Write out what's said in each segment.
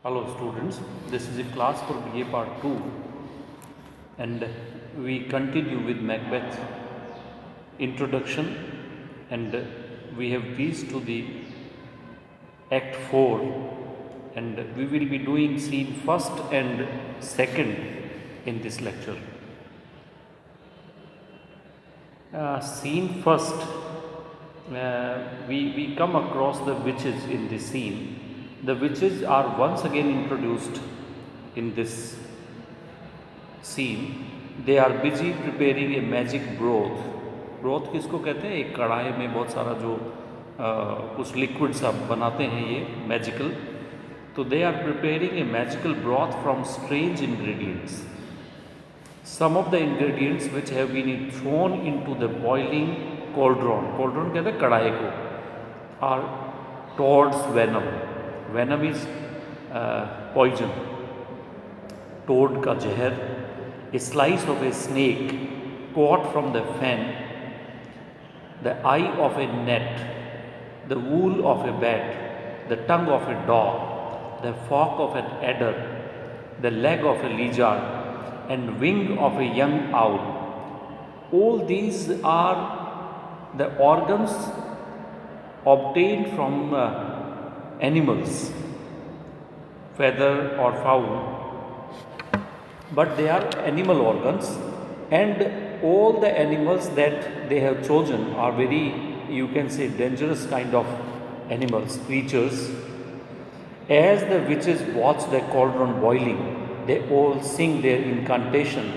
Hello students, this is a class for BA part 2 and we continue with Macbeth introduction and we have reached to the act 4 and we will be doing scene first and second in this lecture. Scene first, we come across the witches in this scene. The witches are once again introduced in this scene. They are busy preparing a magic broth. Broth किसको कहते हैं? एक कढ़ाई में बहुत सारा जो कुछ लिक्विड सा बनाते हैं ये मैजिकल. तो they are preparing a magical broth from strange ingredients. Some of the ingredients which have been thrown into the boiling cauldron कहते हैं कढ़ाई को, are toad's venom. Venom is poison. Toad का जहर, a slice of a snake caught from the fen, the eye of a net, the wool of a bat, the tongue of a dog, the fork of an adder, the leg of a lizard, and wing of a young owl. All these are the organs obtained from animals, feather or fowl, but they are animal organs, and all the animals that they have chosen are very, you can say, dangerous kind of animals, creatures. As the witches watch the cauldron boiling, they all sing their incantation,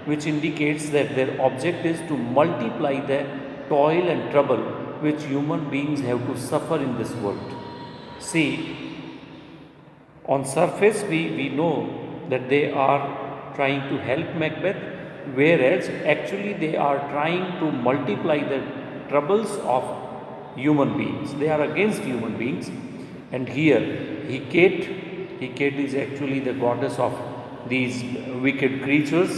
which indicates that their object is to multiply the toil and trouble which human beings have to suffer in this world. See, on surface we know that they are trying to help Macbeth, whereas actually they are trying to multiply the troubles of human beings. They are against human beings. And here Hecate is actually the goddess of these wicked creatures.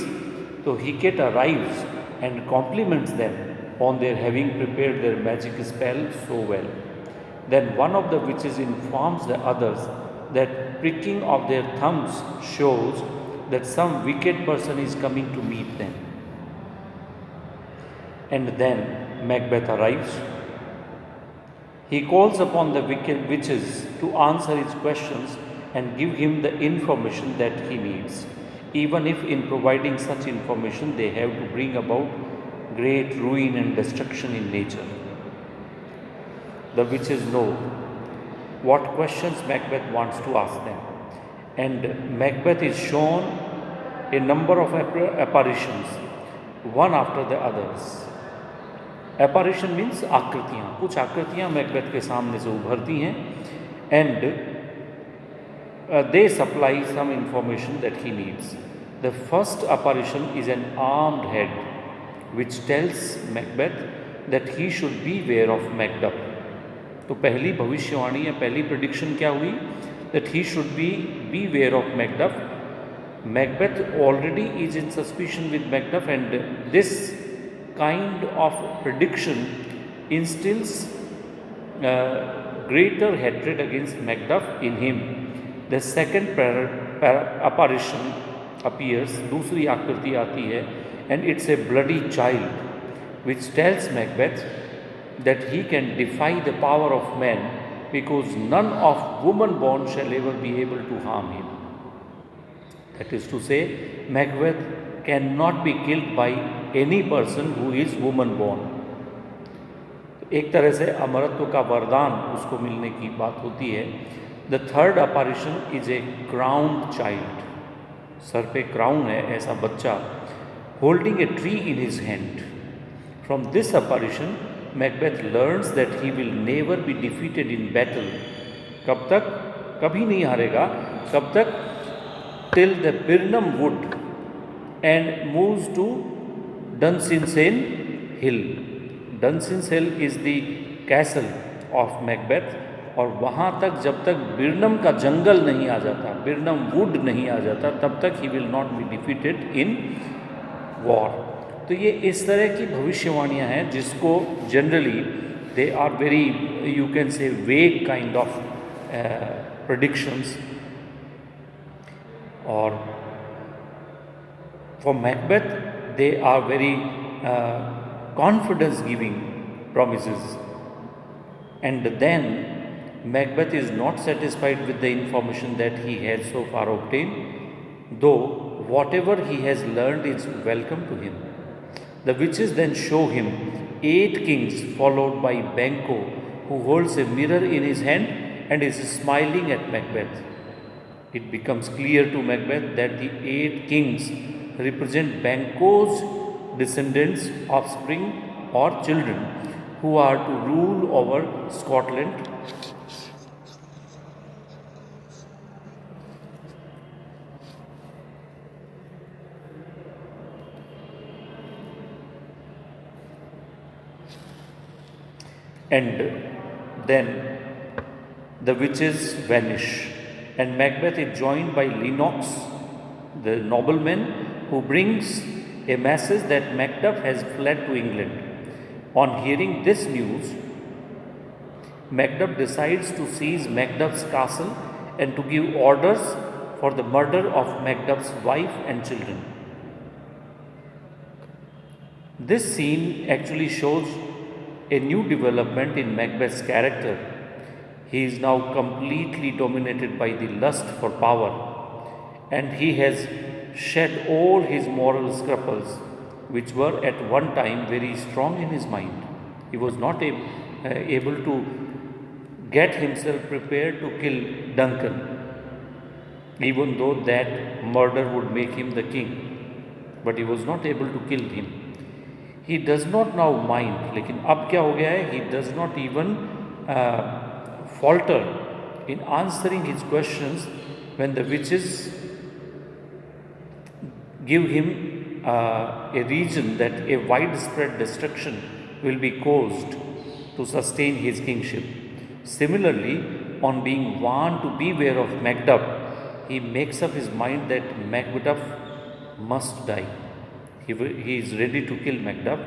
So Hecate arrives and compliments them on their having prepared their magic spell so well. Then one of the witches informs the others that pricking of their thumbs shows that some wicked person is coming to meet them. And then Macbeth arrives. He calls upon the wicked witches to answer his questions and give him the information that he needs, even if in providing such information they have to bring about great ruin and destruction in nature. The witches know what questions Macbeth wants to ask them, and Macbeth is shown a number of apparitions, one after the others. Apparition means आकृतियाँ, कुछ आकृतियाँ Macbeth के सामने से उभरती हैं and they supply some information that he needs. The first apparition is an armed head which tells Macbeth that he should beware of Macduff. तो पहली भविष्यवाणी या पहली prediction क्या हुई? That he should beware of Macduff. Macbeth already is in suspicion with Macduff, and this kind of prediction instills greater hatred against Macduff in him. The second apparition appears, दूसरी आकृति आती है, and it's a bloody child which tells Macbeth that he can defy the power of man because none of woman born shall ever be able to harm him. That is to say, Macbeth cannot be killed by any person who is woman born. एक तरह से अमरत्व का वरदान उसको मिलने की बात होती है. The third apparition is a crowned child. Sir पे क्राउन है ऐसा बच्चा, holding a tree in his hand. From this apparition, Macbeth learns that he will never be defeated in battle. कब तक? कभी नहीं हारेगा. कब तक? Till the Birnam Wood, and moves to Dunsinane Hill. Dunsinane Hill is the castle of Macbeth, और वहाँ तक जब तक बिरनम का जंगल नहीं आ जाता, बिरनम वुड नहीं आ जाता, तब तक ही will not be defeated in war. तो ये इस तरह की भविष्यवाणियाँ हैं जिसको generally they are very, you can say, vague kind of predictions, Or for Macbeth, they are very confidence giving promises. And then Macbeth is not satisfied with the information that he has so far obtained, though whatever he has learned is welcome to him. The witches then show him 8 kings, followed by Banquo, who holds a mirror in his hand and is smiling at Macbeth. It becomes clear to Macbeth that the 8 kings represent Banquo's descendants, offspring, or children who are to rule over Scotland. And then the witches vanish, and Macbeth is joined by Lennox, the nobleman, who brings a message that Macduff has fled to England. On hearing this news, Macduff decides to seize Macduff's castle and to give orders for the murder of Macduff's wife and children. This scene actually shows a new development in Macbeth's character. He is now completely dominated by the lust for power, and he has shed all his moral scruples, which were at one time very strong in his mind. He was not able to get himself prepared to kill Duncan, even though that murder would make him the king, but he was not able to kill him. He does not now mind, लेकिन अब क्या हो गया है, he does not even falter in answering his questions when the witches give him a reason that a widespread destruction will be caused to sustain his kingship. Similarly, on being warned to beware of Macduff, he makes up his mind that Macduff must die. He is ready to kill Macduff.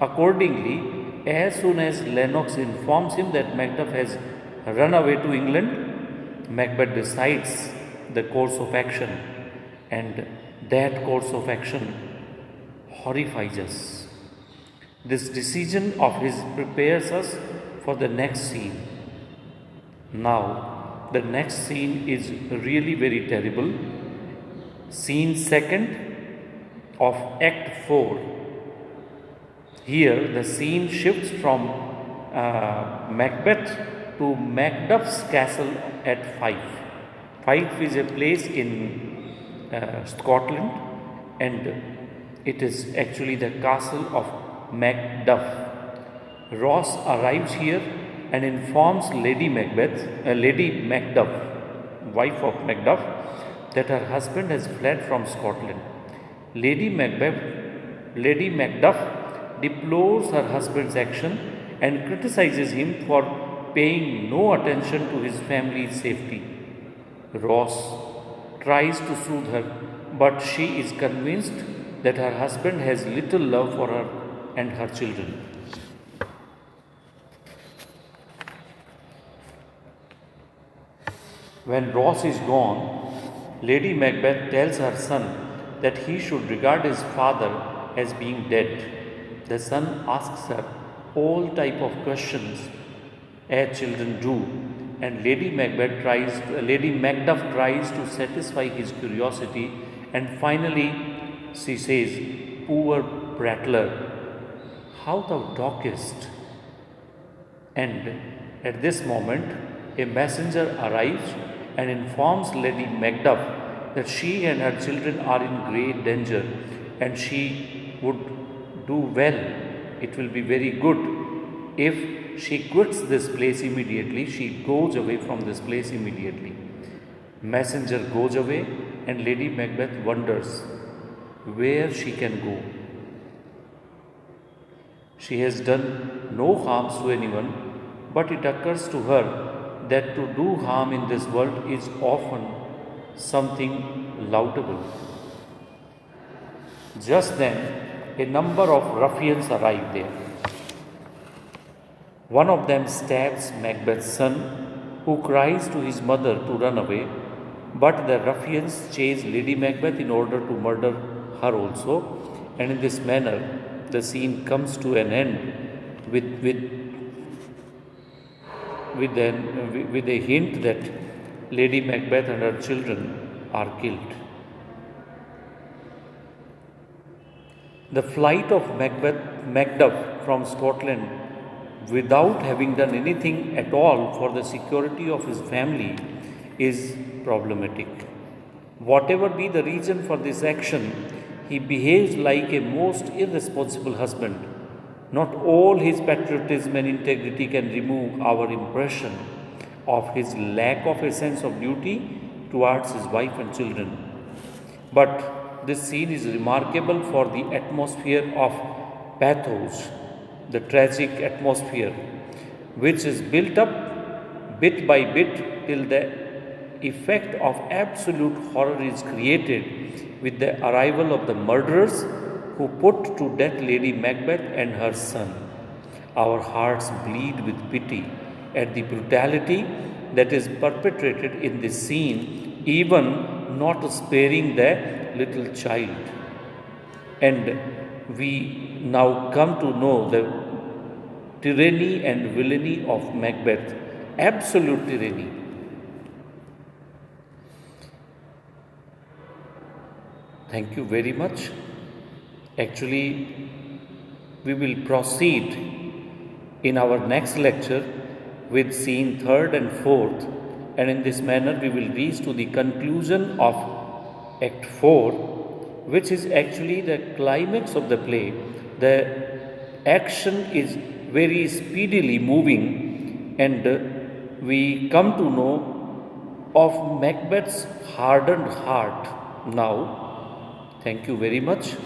Accordingly, as soon as Lennox informs him that Macduff has run away to England, Macbeth decides the course of action, and that course of action horrifies us. This decision of his prepares us for the next scene. Now, the next scene is really very terrible. Scene second of Act 4. Here, the scene shifts from Macbeth to Macduff's castle at Fife. Fife is a place in Scotland, and it is actually the castle of Macduff. Ross arrives here and informs Lady Macduff, wife of Macduff, that her husband has fled from Scotland. Lady Macduff deplores her husband's action and criticizes him for paying no attention to his family's safety. Ross tries to soothe her, but she is convinced that her husband has little love for her and her children. When Ross is gone, Lady Macbeth tells her son that he should regard his father as being dead. The son asks her all type of questions as children do, and Lady Macduff tries to satisfy his curiosity, and finally she says, "Poor prattler, how thou talkest." And at this moment, a messenger arrives and informs Lady Macduff that she and her children are in great danger, and she would do well. It will be very good if she quits this place immediately. She goes away from this place immediately. Messenger goes away, and Lady Macbeth wonders where she can go. She has done no harms to anyone, but it occurs to her that to do harm in this world is often something laudable. Just then, a number of ruffians arrive there. One of them stabs Macbeth's son, who cries to his mother to run away. But the ruffians chase Lady Macbeth in order to murder her also, and in this manner, the scene comes to an end with a hint that Lady Macbeth and her children are killed. The flight of Macduff from Scotland without having done anything at all for the security of his family is problematic. Whatever be the reason for this action, he behaves like a most irresponsible husband. Not all his patriotism and integrity can remove our impression of his lack of a sense of duty towards his wife and children. But this scene is remarkable for the atmosphere of pathos, the tragic atmosphere, which is built up bit by bit till the effect of absolute horror is created with the arrival of the murderers who put to death Lady Macbeth and her son. Our hearts bleed with pity at the brutality that is perpetrated in this scene, even not sparing the little child. And we now come to know the tyranny and villainy of Macbeth, absolute tyranny. Thank you very much. Actually, we will proceed in our next lecture with scene third and fourth, and in this manner we will reach to the conclusion of Act 4, which is actually the climax of the play. The action is very speedily moving, and we come to know of Macbeth's hardened heart now. Thank you very much.